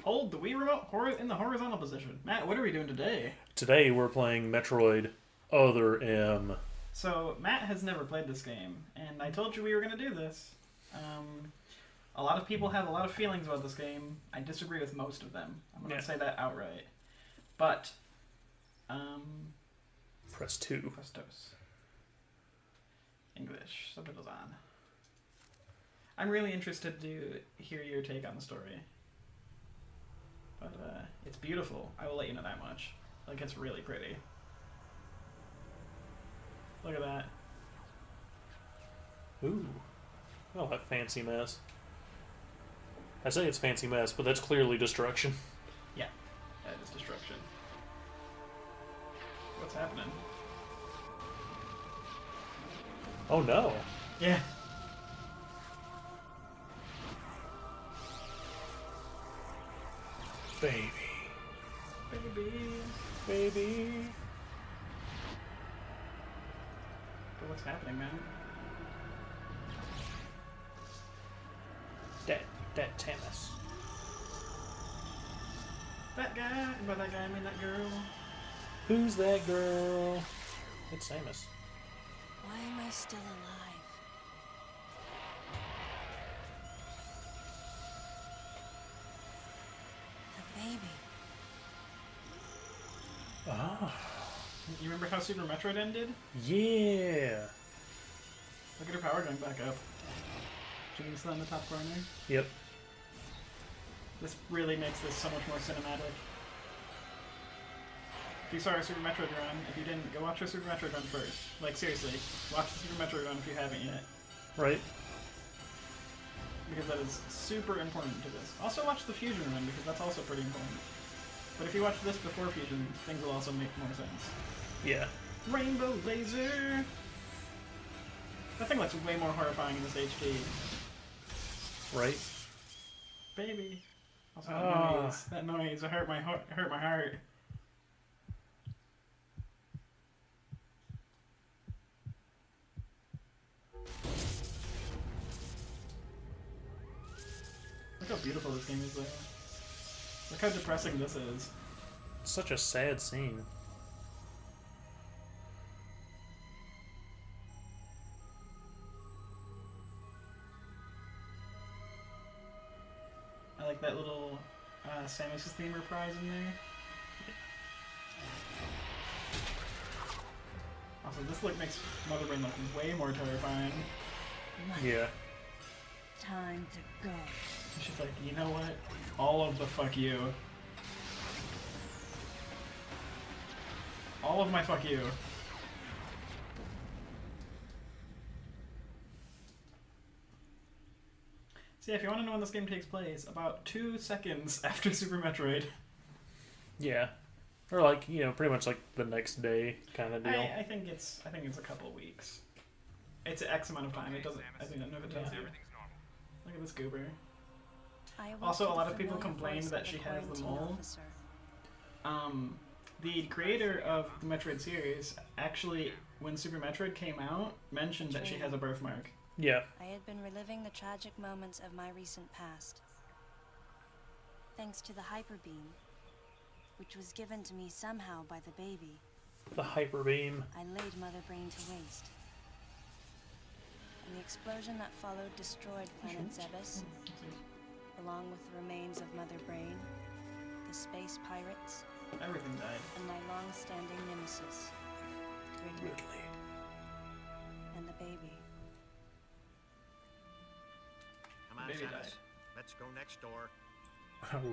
hold the Wii remote in the horizontal position. Matt, what are we doing today? Today we're playing Metroid Other M. So, Matt has never played this game, and I told you we were going to do this. A lot of people have a lot of feelings about this game. I disagree with most of them. I'm going to say that outright. But, Press 2. Prestos. English. Subtitles on. I'm really interested to hear your take on the story. But, it's beautiful. I will let you know that much. Like, it's really pretty. Look at that. Ooh. Oh, that fancy mess. I say it's fancy mess, but that's clearly destruction. Yeah, that is destruction. What's happening? Oh no. Yeah. Baby. Baby. Baby. But what's happening, man? That Samus. That guy, and by that guy I mean that girl. Who's that girl? It's Samus. Why am I still alive? The baby. Ah. You remember how Super Metroid ended? Yeah. Look at her power going back up. Should we see that in the top corner? Yep. This really makes this so much more cinematic. If you saw our Super Metroid run, if you didn't, go watch our Super Metroid run first. Like, seriously, watch the Super Metroid run if you haven't yet. Right. Because that is super important to this. Also watch the Fusion run, because that's also pretty important. But if you watch this before Fusion, things will also make more sense. Yeah. Rainbow laser! That thing looks way more horrifying in this HD. Right. Baby. Also that noise. That noise. It hurt my heart. Look how beautiful this game is, though. Look how depressing this is. Such a sad scene. I like that little Samus' theme reprise in there. Also, this look makes Mother Brain look way more terrifying. Yeah. Time to go. She's like, you know what? All of the fuck you. All of my fuck you. So yeah, if you want to know when this game takes place, about 2 seconds after Super Metroid. Yeah. Or like, you know, pretty much like the next day kind of deal. I think it's a couple weeks. It's X amount of time. It doesn't. I don't know if it tells you. Look at this goober. Also, a lot of people complained that she has the mole. The creator of the Metroid series actually, when Super Metroid came out, mentioned that she has a birthmark. Yeah. I had been reliving the tragic moments of my recent past. Thanks to the Hyper Beam, which was given to me somehow by the baby. The Hyper Beam. I laid Mother Brain to waste. And the explosion that followed destroyed planet Zebes, along with the remains of Mother Brain, the space pirates, Everything died. and my long-standing nemesis, Ridley, and the baby. Come on, Baby Samus. died. Let's go next door.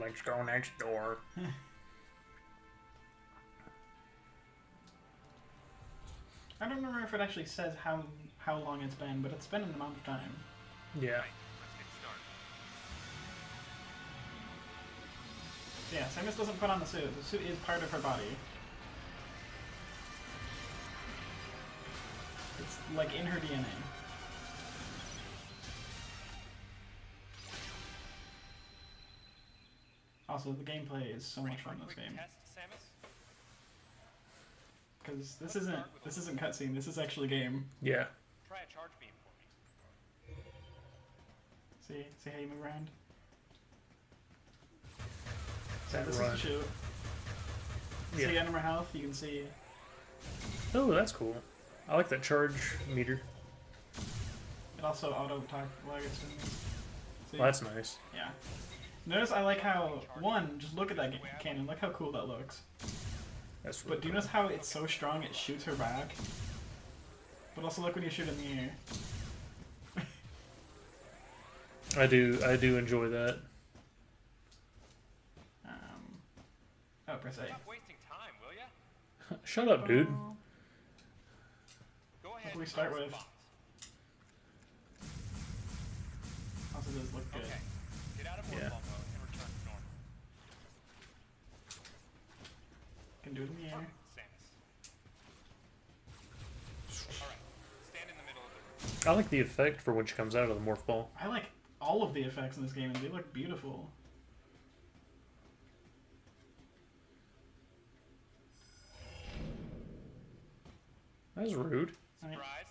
Let's go next door. I don't remember if it actually says how long it's been, but it's been an amount of time. Yeah. Let's get started. So yeah, Samus doesn't put on the suit. The suit is part of her body. It's like in her DNA. Also, the gameplay is so much fun in this game. Because this isn't cutscene. This is actually game. Yeah. Try a charge beam for me. See how you move around. That this run. is the shoot. Yeah. See under health, you can see. Oh, that's cool. I like that charge meter. It also auto targets things. See? Well, that's nice. Yeah. Notice I like how just look at that cannon. Look how cool that looks. That's really But do you notice how it's so strong it shoots her back? But also look when you shoot in the air. I do enjoy that. Oh, press A. Stop wasting time, will ya? Shut up, dude. Go ahead. What do we and start press with? box. Also does look good. Okay. Get out of Yeah. morphball mode and return to normal. Can do it in the air. Samus. Alright. Stand in the middle of the room. I like the effect for when she comes out of the morph ball. I like all of the effects in this game and they look beautiful. That was rude. I mean, Surprised?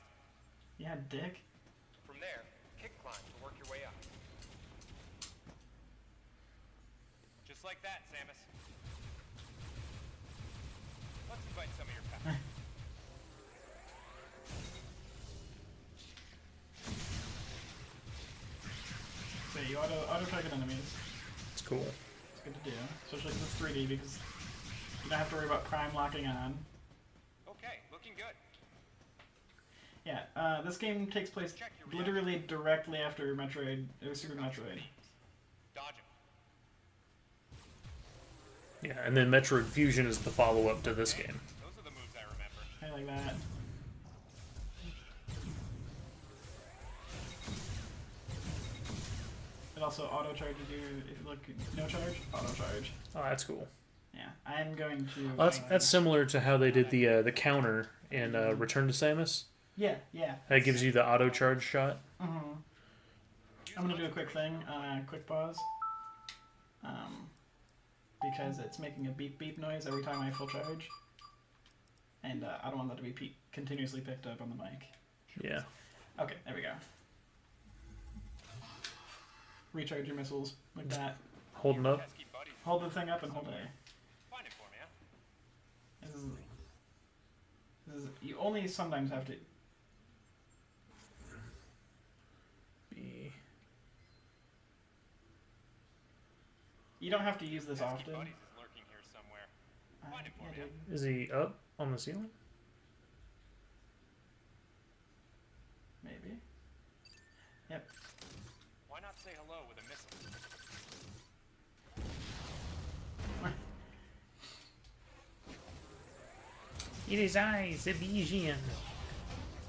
yeah, dick. From there, kick climb to work your way up. Just like that, Samus. Let's invite some of your pals. So you auto target enemies. It's cool. It's good to do, especially because it's 3D because you don't have to worry about prime locking on. Okay, looking good. Yeah, this game takes place literally directly after Metroid, Super Metroid. Dodge him. Yeah, and then Metroid Fusion is the follow-up to this game. Those are the moves I remember. I like that. It also auto charges you if you look no charge, auto charge. Oh, that's cool. Yeah, I'm going to. Oh, that's similar to how they did the counter in Return to Samus. Yeah, yeah. That gives you the auto charge shot. I'm gonna do a quick thing, quick pause. Because it's making a beep beep noise every time I full charge. And I don't want that to be continuously picked up on the mic. Yeah. Okay, there we go. Recharge your missiles like that. Holding up. Pesky buddies. Hold the thing up and hold A. Find it for me, huh? This is you only sometimes have to. B. You don't have to use this Pesky often. buddies is lurking here somewhere. Find it for Yeah, me, dude. Is he up on the ceiling? Maybe. Yep. Why not say hello with a missile? It is I, the Vision. Looks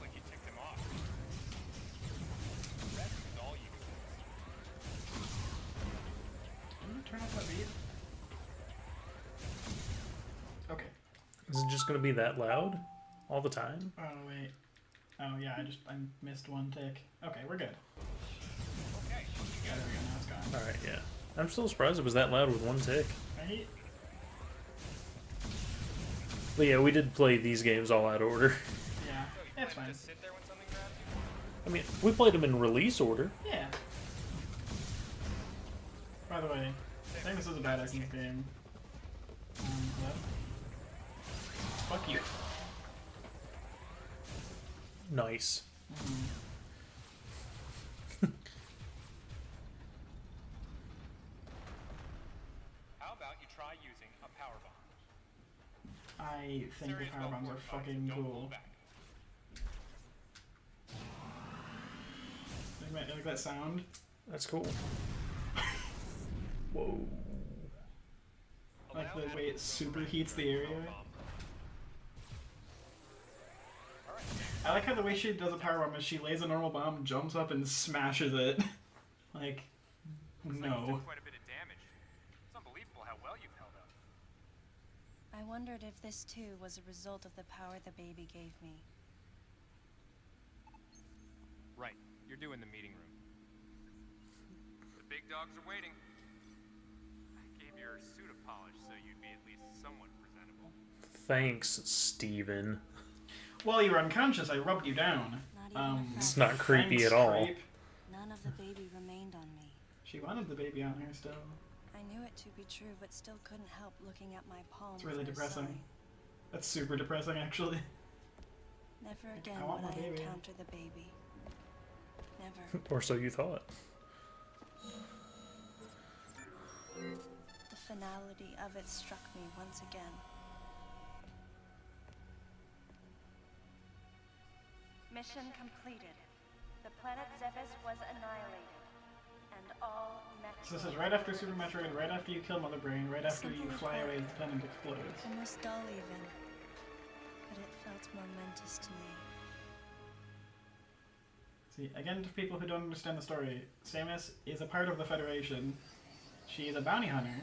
like you ticked him off. The rest is all you. Can you turn off that beat? Okay. Is it just going to be that loud all the time? Oh wait. Oh yeah, I missed one tick. Okay, we're good. Okay, Yeah, there we go. Now it's gone. Alright, yeah. I'm still surprised it was that loud with one tick. Right? But yeah, we did play these games all out of order. Yeah. so you That's plan fine. to just sit there when something grabs you? I mean, we played them in release order. Yeah. By the way, I think this is a badass in this game. Hello? Fuck you. Nice. How about you try using a power bomb? I think the Serious power bombs are well-formed bombs, fucking don't pull cool. back. Like that sound? That's cool. Whoa. Like Allow the way it adequate super room heats for the a area? power bomb. Alright, I like how the way she does a power bomb is she lays a normal bomb, jumps up, and smashes it. Like, looks like you no. took quite a bit of damage. It's unbelievable how well you've held up. I wondered if this too was a result of the power the baby gave me. Right, you're due in the meeting room. The big dogs are waiting. I gave your suit a polish so you'd be at least somewhat presentable. Thanks, Steven. While you were unconscious, I rubbed you down. Not even a It's fraction. not creepy Thanks, at all. creep. None of the baby remained on me. She wanted the baby on her still. I knew it to be true, but still couldn't help looking at my palm. It's really for a depressing. sign. That's super depressing, actually. Never again I want would my I baby. encounter the baby. Never. Or so you thought. The finality of it struck me once again. Mission completed. The planet Zebes was annihilated, and all Metroid. So this is right after Super Metroid, right after you kill Mother Brain, right after you fly away as the planet explodes. Almost dull even, but it felt momentous to me. See, again, to people who don't understand the story, Samus is a part of the Federation. She's a bounty hunter,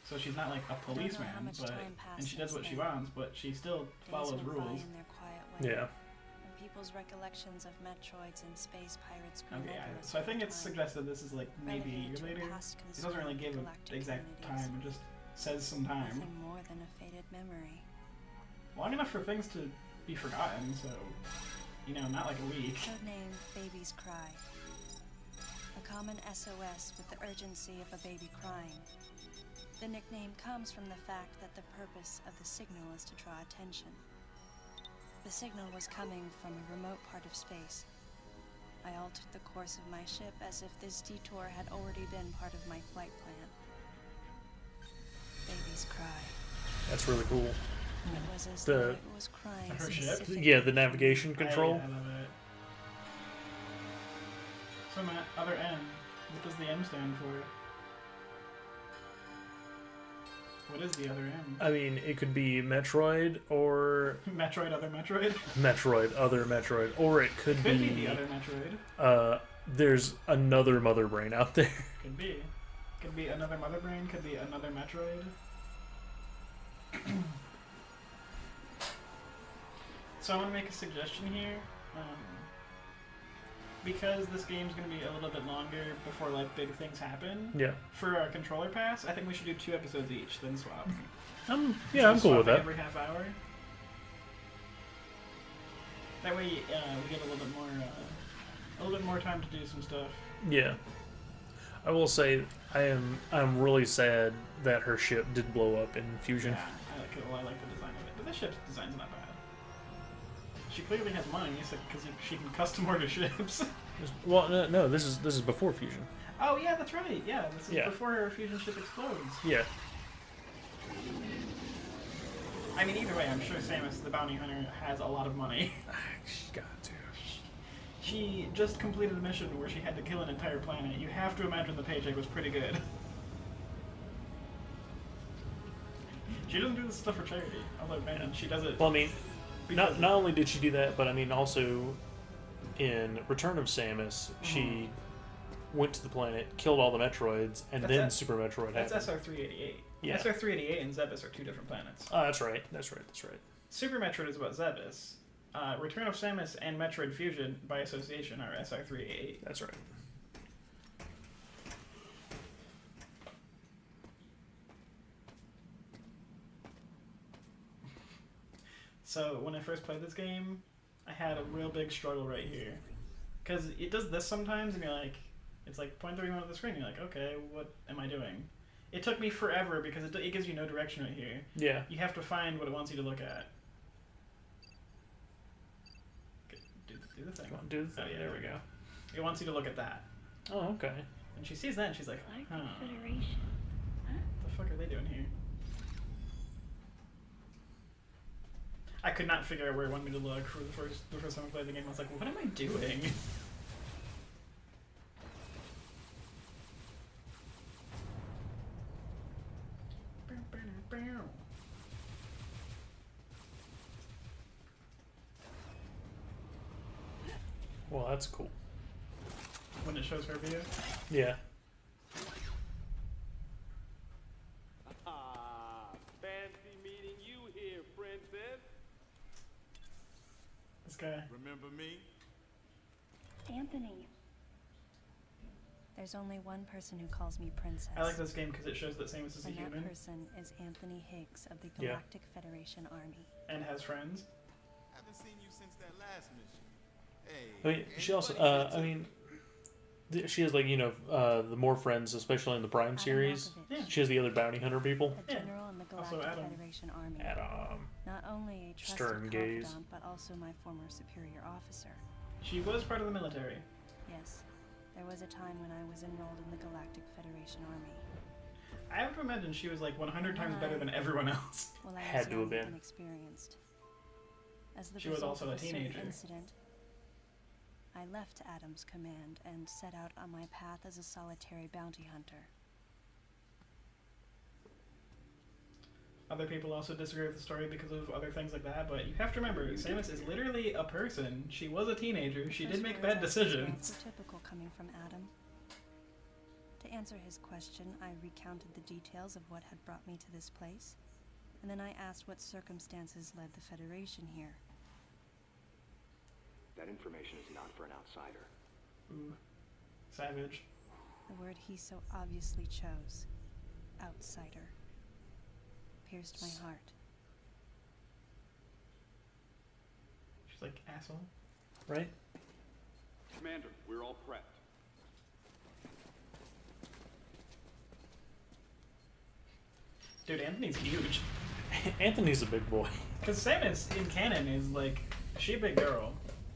so she's not like a policeman, much but time passed and she does what since she then. wants, but she still Days follows went by rules. in their quiet way, Yeah. and people's recollections of Metroids and space pirates grew Okay, yeah. nebulous So I over think it's time, suggested this is like maybe a year relegated to later. past It doesn't really concern give of the exact galactic time, it just says some time. Nothing more than a faded memory. Long enough for things to be forgotten, so, you know, not like a week. Codename Baby's Cry. A common SOS with the urgency of a baby crying. The nickname comes from the fact that the purpose of the signal is to draw attention. The signal was coming from a remote part of space. I altered the course of my ship as if this detour had already been part of my flight plan. Baby's Cry. That's really cool. It was as The- though it was crying Her ship? specifically Yeah, the for me. navigation control. I love it. So Matt, other M. What does the M stand for? What is the other M? I mean, it could be Metroid or Metroid, other Metroid? Metroid, other Metroid, or it could Could be. be the other Metroid. There's another Mother Brain out there. Could be. Could be another Mother Brain, could be another Metroid. So I want to make a suggestion here. Because this game's going to be a little bit longer before like big things happen, Yeah. for our controller pass, I think we should do 2 episodes each, then swap. I'm cool Swap with that. Every half hour. That way, we get a little bit more time to do some stuff. Yeah. I will say I'm really sad that her ship did blow up in Fusion. Yeah, I like the design of it, but the ship's design's not bad. She clearly has money, so because she can custom order ships. Well, no, this is before Fusion. Oh yeah, that's right. Yeah, this is Yeah. before her fusion ship explodes. Yeah. I mean, either way, I'm sure Samus, the bounty hunter, has a lot of money. She's got to. She just completed a mission where she had to kill an entire planet. You have to imagine the paycheck was pretty good. She doesn't do this stuff for charity, although man, she does it. Well, I mean, because not only did she do that, but I mean also in Return of Samus, she went to the planet, killed all the Metroids, and That's then it. Super Metroid That's happened. SR388. Yeah. SR388 and Zebes are 2 different planets. Oh, that's right. That's right. Super Metroid is about Zebes. Return of Samus and Metroid Fusion, by association, are SR388. That's right. So when I first played this game, I had a real big struggle right here. Because it does this sometimes, and you're like, it's like point the remote at the screen, you're like, okay, what am I doing? It took me forever because it gives you no direction right here. Yeah. You have to find what it wants you to look at. Okay, do the thing. Come on, do the thing. Oh, yeah, there we go. It wants you to look at that. Oh, okay. And she sees that and she's like, huh, Federation. what the fuck are they doing here? I could not figure out where it wanted me to look for the first time I played the game. I was like, what am I doing? Well, that's cool. When it shows her view. Yeah. Fancy meeting you here, princess. This guy. Remember me? Anthony. There's only one person who calls me princess. I like this game because it shows that Samus is a And that human person is Anthony Higgs of the Yeah. Galactic Federation Army. and has friends. Haven't seen you since that last mission. Hey. I mean, she also. anybody I here mean, She has, like, the more friends, especially in the Prime series. Malkovich, Yeah. She has the other bounty hunter people. a general in the Also Galactic Adam. Federation Army. Adam. Not only a trusted Stern gaze. confidant, but also my former superior officer. She was part of the military. Yes, there was a time when I was enrolled in the Galactic Federation Army. I have to imagine she was like 100 times better than everyone else. Well, I Had was to have young been. and experienced. As the She was result also of a certain teenager. incident, I left Adam's command and set out on my path as a solitary bounty hunter. Other people also disagree with the story because of other things like that, but you have to remember, Samus is literally a person. She was a teenager. She did First make words bad I spoke decisions. were typical coming from Adam. To answer his question, I recounted the details of what had brought me to this place, and then I asked what circumstances led the Federation here. That information is not for an outsider. Ooh. Savage. The word he so obviously chose, outsider, pierced my heart. She's like, asshole. Right? Commander, we're all prepped. Dude, Anthony's huge. Anthony's a big boy. Because Samus, in canon, is like, she a big girl.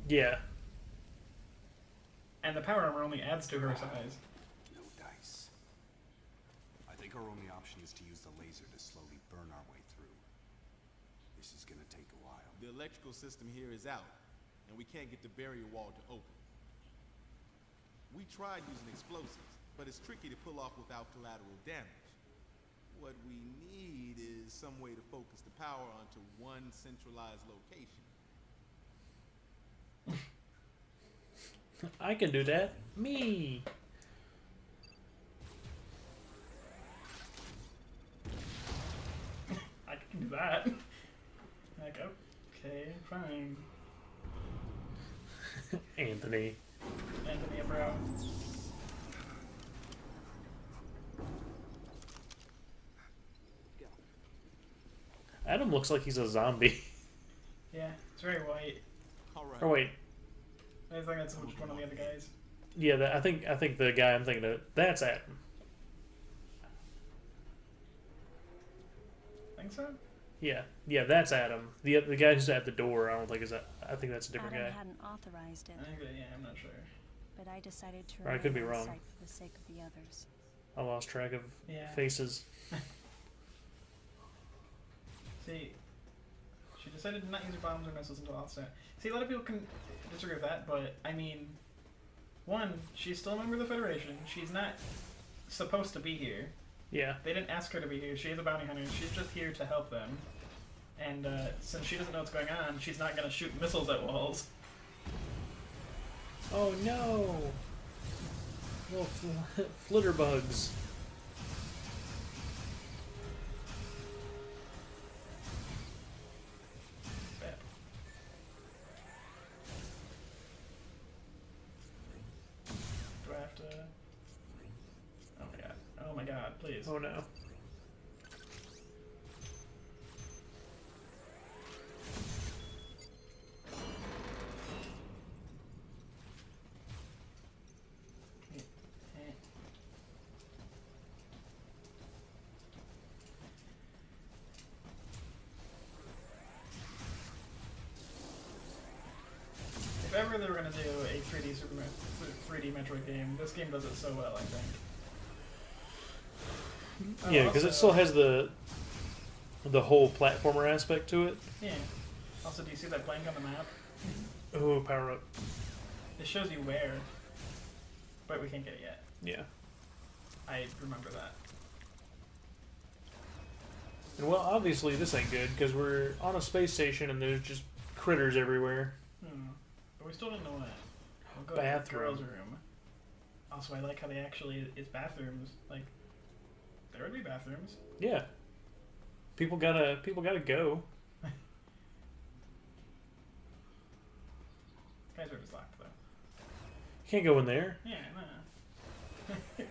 Yeah. And the power armor only adds to her size. No dice. I think our only option is to use the laser to slowly burn our way through. This is gonna take a while. The electrical system here is out, and we can't get the barrier wall to open. We tried using explosives, but it's tricky to pull off without collateral damage. What we need is some way to focus the power onto one centralized location. I can do that. Me. I can do that. Like, okay, fine. Anthony. Anthony, bro. Adam looks like he's a zombie. Yeah, it's very white. All right. Oh wait, I think that's one of the other guys. yeah. I think the guy I'm thinking of, that's Adam. Think so? Yeah, that's Adam. The guy who's at the door, I don't think is that. I think that's a different Adam guy. hadn't authorized it, I think that, yeah, I'm not sure. but I decided to Or I could be remain on wrong. site for the sake of the others. I lost track of Yeah. faces. See, she decided to not use her bombs or missiles until offset. See, a lot of people can disagree with that, but I mean, one, she's still a member of the Federation. She's not supposed to be here. Yeah. They didn't ask her to be here. She is a bounty hunter. She's just here to help them. And since she doesn't know what's going on, she's not going to shoot missiles at walls. Oh no! Little flitter bugs. Bad. Do I have to... Oh my god. Oh my god, please. Oh no. If ever they were going to do a 3D Metroid game, this game does it so well, I think. Oh, Yeah, because it also- still has the whole platformer aspect to it. Yeah. Also, do you see that blank on the map? Oh, power up. It shows you where, but we can't get it yet. Yeah. I remember that. And well, obviously this ain't good because we're on a space station and there's just critters everywhere. But we still don't know what. We'll go Bathroom. to the girls' room. Also, I like how they actually is bathrooms. Like, there would be bathrooms. Yeah. People gotta go. Guy's room is locked though. Can't go in there. Yeah, no.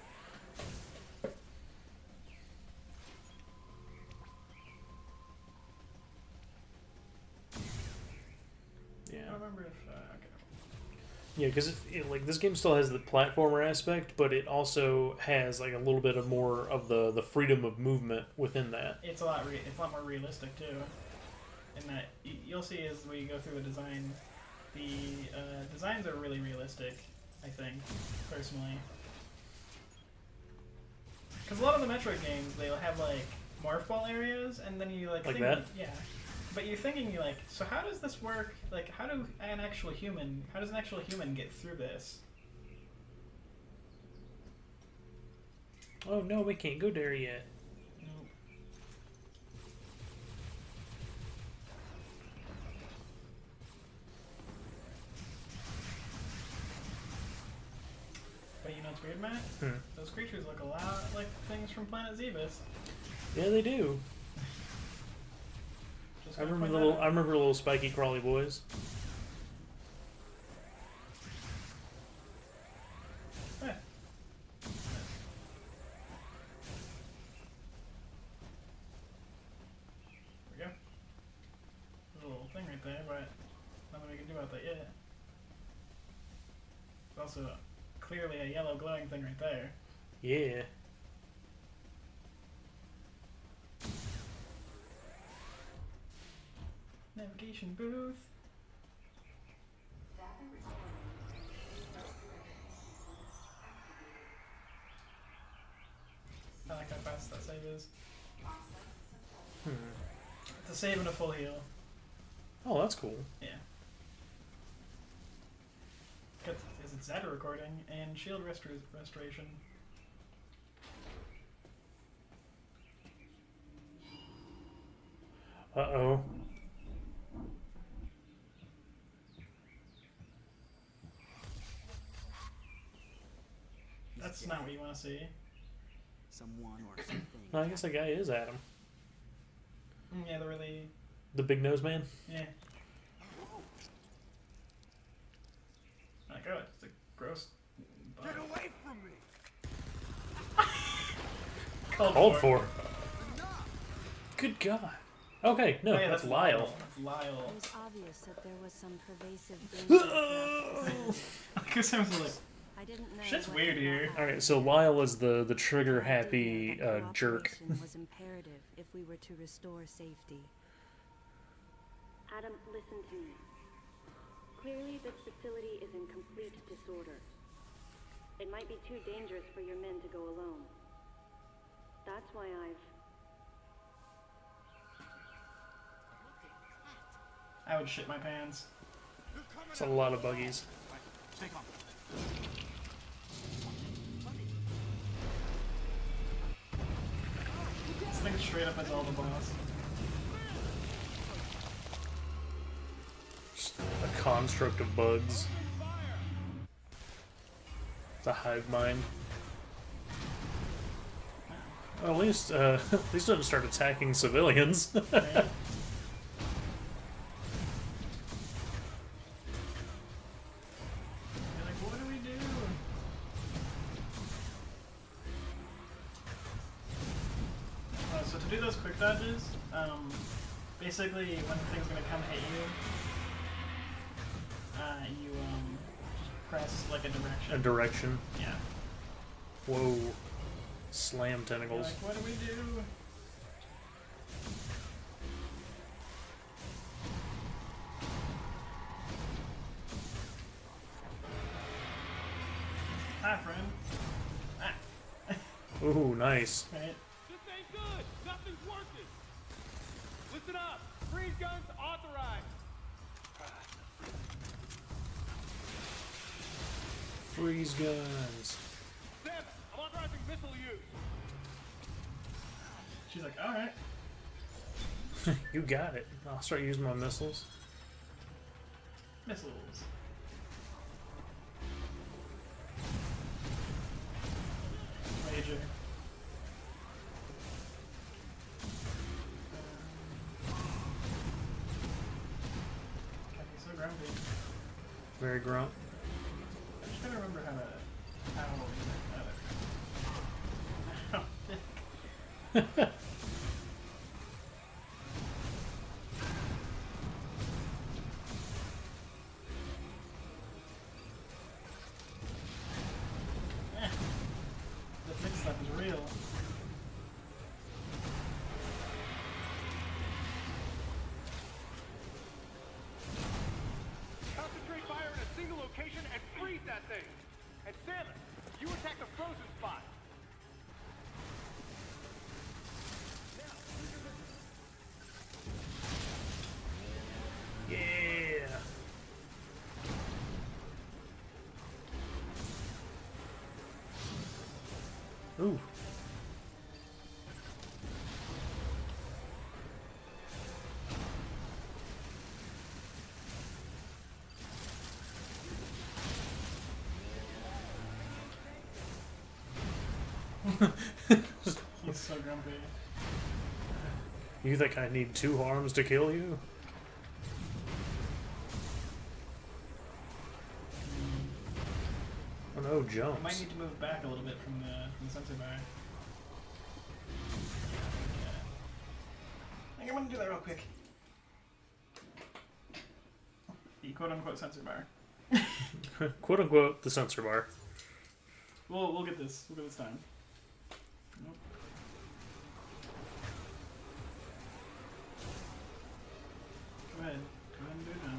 Yeah. I don't remember if. Okay. Yeah, because like this game still has the platformer aspect, but it also has like a little bit of more of the freedom of movement within that. It's a lot more realistic too. In that you'll see as we go through the design, the designs are really realistic. I think personally, because a lot of the Metroid games they'll have like morph ball areas, and then you like think, that. yeah. But you're thinking, you're like, so how does this work? Like, how does an actual human get through this? Oh no, we can't go there yet. Nope. But you know what's weird, Matt? Those creatures look a lot like things from Planet Zebus. Yeah, they do. I remember little spiky crawly boys. Yeah. There we go. There's a little thing right there, but nothing we can do about that yet. There's also clearly a yellow glowing thing right there. Yeah. Navigation booth. I like how fast that save is. It's a save and a full heal. Oh, that's cool. Yeah. Because it's data recording and shield restoration. Uh-oh. That's not what you want to see. Someone or something. Well, I guess that guy is Adam. Yeah, the really... The big nose man? Yeah. Like, oh, it's a gross... bug. Get away from me! Called for. Good God. Okay, no, Oh, yeah, that's Lyle. That's Lyle. It was obvious that there was some pervasive danger throughout the facility. Because I was like, I didn't know shit's what weird the here. hell Alright, so Lyle is the trigger happened. happy I did know that jerk. cooperation was imperative if we were to restore safety. Adam, listen to me. Clearly, this facility is in complete disorder. It might be too dangerous for your men to go alone. That's why I would shit my pants. It's a lot of buggies. Stay calm. This thing straight up as all the boss. Just a construct of bugs. It's a hive mind. Well, at least don't start attacking civilians. Right? You're like, what do we do? So to do those quick dodges, basically when the thing's gonna come hit you, you press like a direction. A direction. Yeah. Whoa. Slam You're tentacles. like, what do we do? Hi, friend. Ah. Ooh, nice. Right. This ain't good. Nothing's working. Listen up. Freeze guns authorized. Freeze guns. Sam, I'm authorizing missile use. She's like, all right. You got it. I'll start using my missiles. Missiles. Major. Can't be so grumpy. Very grump. I just gotta remember how to. You attack the frozen spot. Yeah. Ooh. He's so grumpy. You think I need 2 arms to kill you? Oh no, I jumps. might need to move back a little bit from the sensor bar. I think I'm gonna do that real quick. The quote-unquote sensor bar. Quote unquote the sensor bar. We'll get this. We'll get this time. Nope. Go ahead. Go ahead and do it now.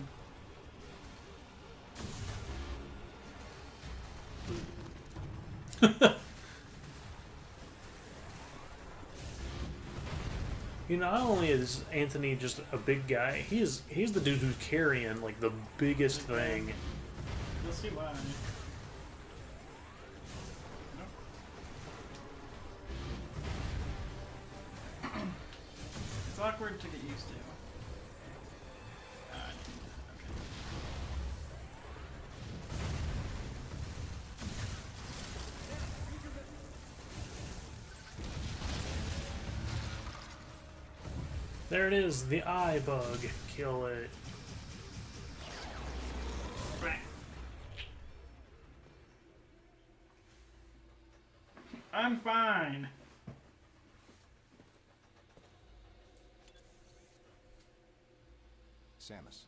You know, not only is Anthony just a big guy, he's the dude who's carrying like the biggest thing. You'll see why. Nope. It's awkward to get used to. Okay. There it is, the eye bug. Kill it. I'm fine. Samus,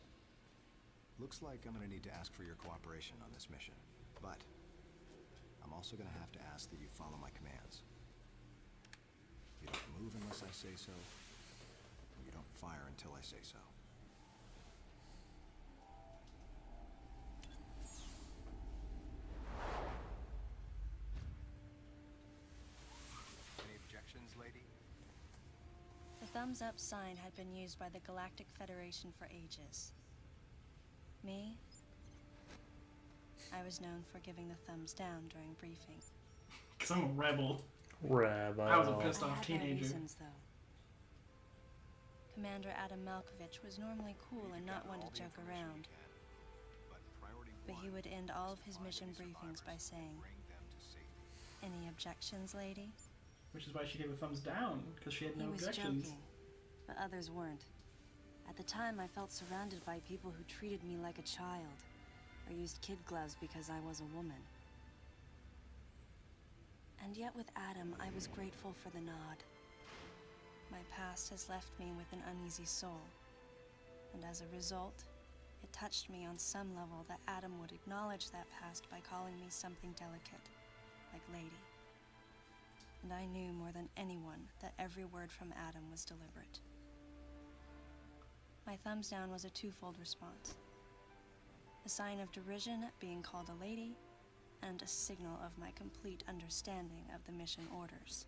looks like I'm gonna need to ask for your cooperation on this mission, but I'm also gonna have to ask that you follow my commands. You don't move unless I say so. You don't fire until I say so. Any objections, lady? The thumbs up sign had been used by the Galactic Federation for ages. Me? I was known for giving the thumbs down during briefing. Because I'm a rebel. Rabbi. I was a pissed I off had my teenager. reasons, though. Commander Adam Malkovich was normally cool and not one to joke around. But he would end all of his mission briefings by saying, "Any objections, lady?" Which is why she gave a thumbs down, because she had no He was objections. joking, but others weren't. At the time, I felt surrounded by people who treated me like a child, or used kid gloves because I was a woman. And yet with Adam, I was grateful for the nod. My past has left me with an uneasy soul, and as a result, it touched me on some level that Adam would acknowledge that past by calling me something delicate, like lady. And I knew more than anyone that every word from Adam was deliberate. My thumbs down was a twofold response. A sign of derision at being called a lady, and a signal of my complete understanding of the mission orders.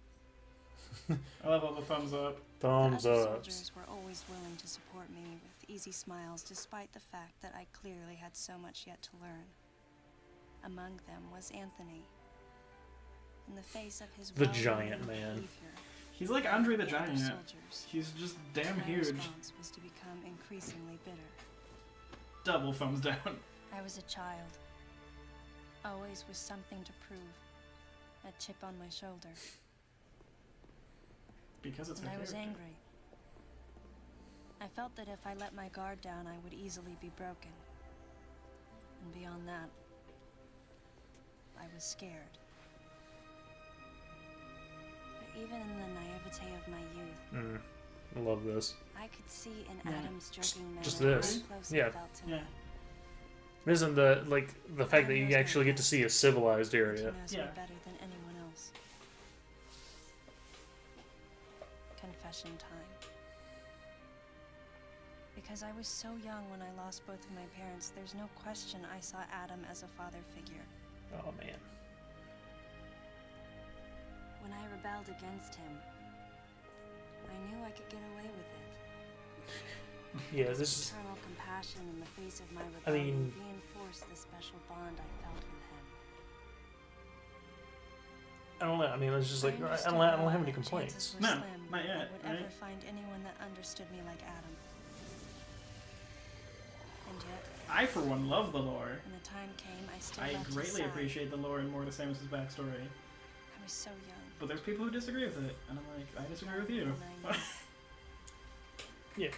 I love all the thumbs up. Thumbs the other up. soldiers were always willing to support me with easy smiles despite the fact that I clearly had so much yet to learn. Among them was Anthony. In the face of his The well-meaning giant man. behavior, He's like Andre the the other Giant. soldiers, He's just damn my huge. response was to become increasingly bitter. Double thumbs down. I was a child, always with something to prove, a chip on my shoulder, Because it's and her I was character. angry. I felt that if I let my guard down, I would easily be broken. And beyond that, I was scared. But even in the naivete of my youth, I love this. I could see in Yeah. Adam's joking manner Just how this. close Yeah. it felt to Yeah. me. Isn't the fact that you actually get to see a civilized He area? knows Yeah. me better than anyone else. Confession time. Because I was so young when I lost both of my parents, there's no question I saw Adam as a father figure. Oh man. When I rebelled against him, I knew I could get away with it. Yeah, this is. Eternal compassion in the face of my I rebellion mean, reinforced the special bond I felt with him. I don't know. I mean, it's just like I understood don't now have any that complaints. chances were No, slim not that yet, I would right? ever find anyone that understood me like Adam. And yet, I, for one, love the lore. when the time came, I still I left his greatly side. appreciate the lore and more to Samus's backstory. I was so young. But there's people who disagree with it, and I'm like, I disagree with you. Yeah.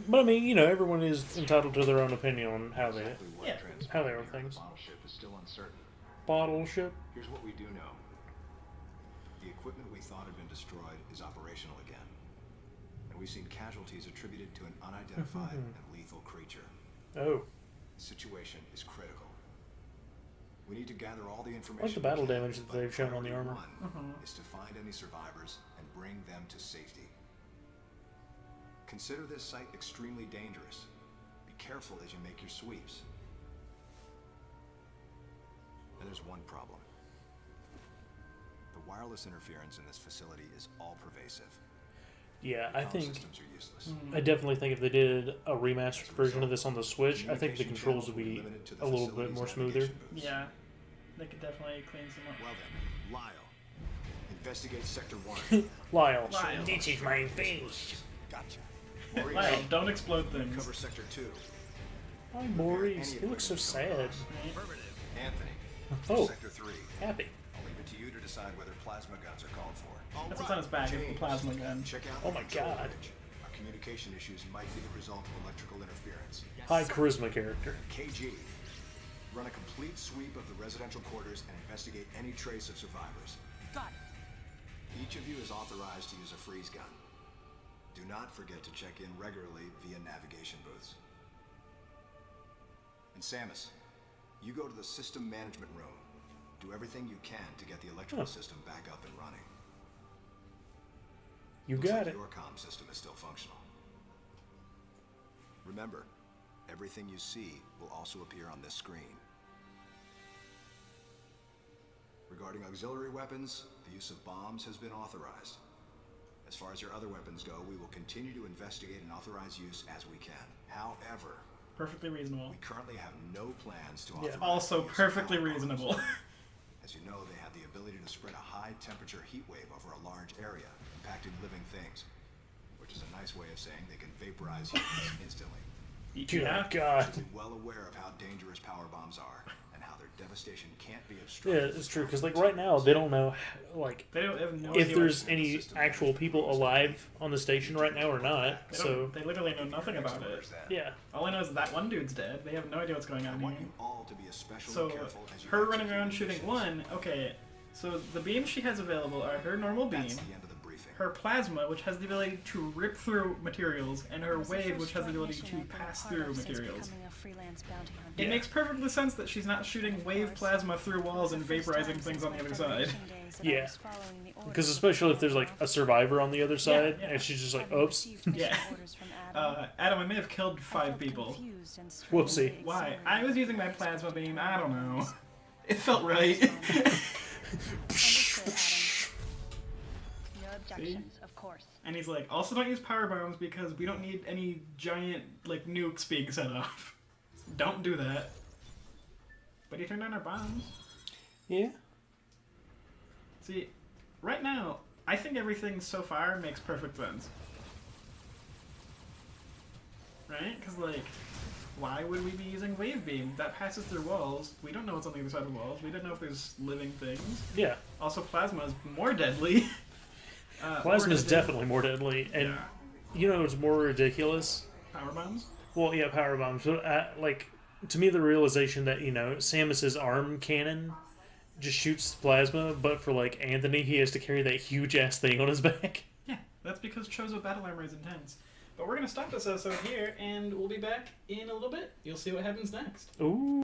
But I mean, everyone is entitled to their own opinion on how they Exactly what Yeah. transpired How they are here in the things. bottle ship is still uncertain. bottle ship. Here's what we do know. The equipment we thought had been destroyed is operational again. And we've seen casualties attributed to an unidentified and lethal creature. Oh, The situation is critical. We need to gather all the I information. like the battle we can, damage that but they've shown on the priority armor. one is to find any survivors and bring them to safety. Consider this site extremely dangerous. Be careful as you make your sweeps. And there's one problem. The wireless interference in this facility is all pervasive. Yeah, I Power think systems are useless. I definitely think if they did a remastered version of this on the Switch, I think the controls would be a little bit more smoother. Yeah, they could definitely clean some up. Well then, Lyle, investigate Sector 1. Lyle, Lyle. this is my face. Gotcha. Lyle, Maurice, don't explode things. cover Sector 2. Hi, Maurice. He looks so sad. Anthony, Oh, Sector 3. happy. I'll leave it to you to decide whether plasma guns are called for. That's what's on his back, is the plasma gun. Check out Oh the my control God. bridge. Our communication issues might be the result of electrical interference. High charisma character. KG, run a complete sweep of the residential quarters and investigate any trace of survivors. Got it. Each of you is authorized to use a freeze gun. Do not forget to check in regularly via navigation booths. And Samus, you go to the system management room. Do everything you can to get the electrical system back up and running. You Looks got like it. Your comm system is still functional. Remember, everything you see will also appear on this screen. Regarding auxiliary weapons, the use of bombs has been authorized. As far as your other weapons go, we will continue to investigate and authorize use as we can. However, Perfectly reasonable. we currently have no plans to Yeah. authorize Also the use of perfectly power bombs. reasonable. As you know, they have the ability to spread a high-temperature heat wave over a large area, impacting living things, which is a nice way of saying they can vaporize humans instantly. Dear Yeah. God. Be well aware of how dangerous power bombs are and how their devastation can't be Yeah, obstructed. it's true. Because like right now, they don't know like They don't have no if idea there's what- any actual people alive on the station right now or not. they, So don't, they literally know nothing about it. yeah, All I know is that one dude's dead. They have no idea what's going I on want here. you all to be especially So, careful as you her running execute around your shooting missions. one, okay, so the beams she has available are her normal beam, That's the end of the briefing. her plasma, which has the ability to rip through materials, and her It was the wave, first which has the joint ability mission to I've been a pass part through of since materials. becoming a freelance bounty hunter. It makes perfectly sense that she's not shooting wave plasma through walls and vaporizing things on the other side. Yeah. because especially if there's like a survivor on the other side, yeah. and she's just like, "Oops, Yeah. Adam, I may have killed 5 people. Whoopsie. Why? I was using my plasma beam, I don't know. It felt right. No objections, of course. And he's like, also don't use power bombs because we don't need any giant, like, nukes being set off. Don't do that. But he turned on our bombs. yeah." See, right now, I think everything so far makes perfect sense. Right? Because, like, why would we be using wave beam? That passes through walls. We don't know what's on the other side of the walls. We don't know if there's living things. Yeah, Also, plasma is more deadly. plasma is or definitely more deadly, and Yeah. you know what's more ridiculous? Power bombs? Well, yeah, power bombs. But like to me, the realization that Samus's arm cannon just shoots plasma, but for like Anthony, he has to carry that huge ass thing on his back. Yeah, that's because Chozo battle armor is intense. But we're going to stop this episode here, and we'll be back in a little bit. You'll see what happens next. Ooh.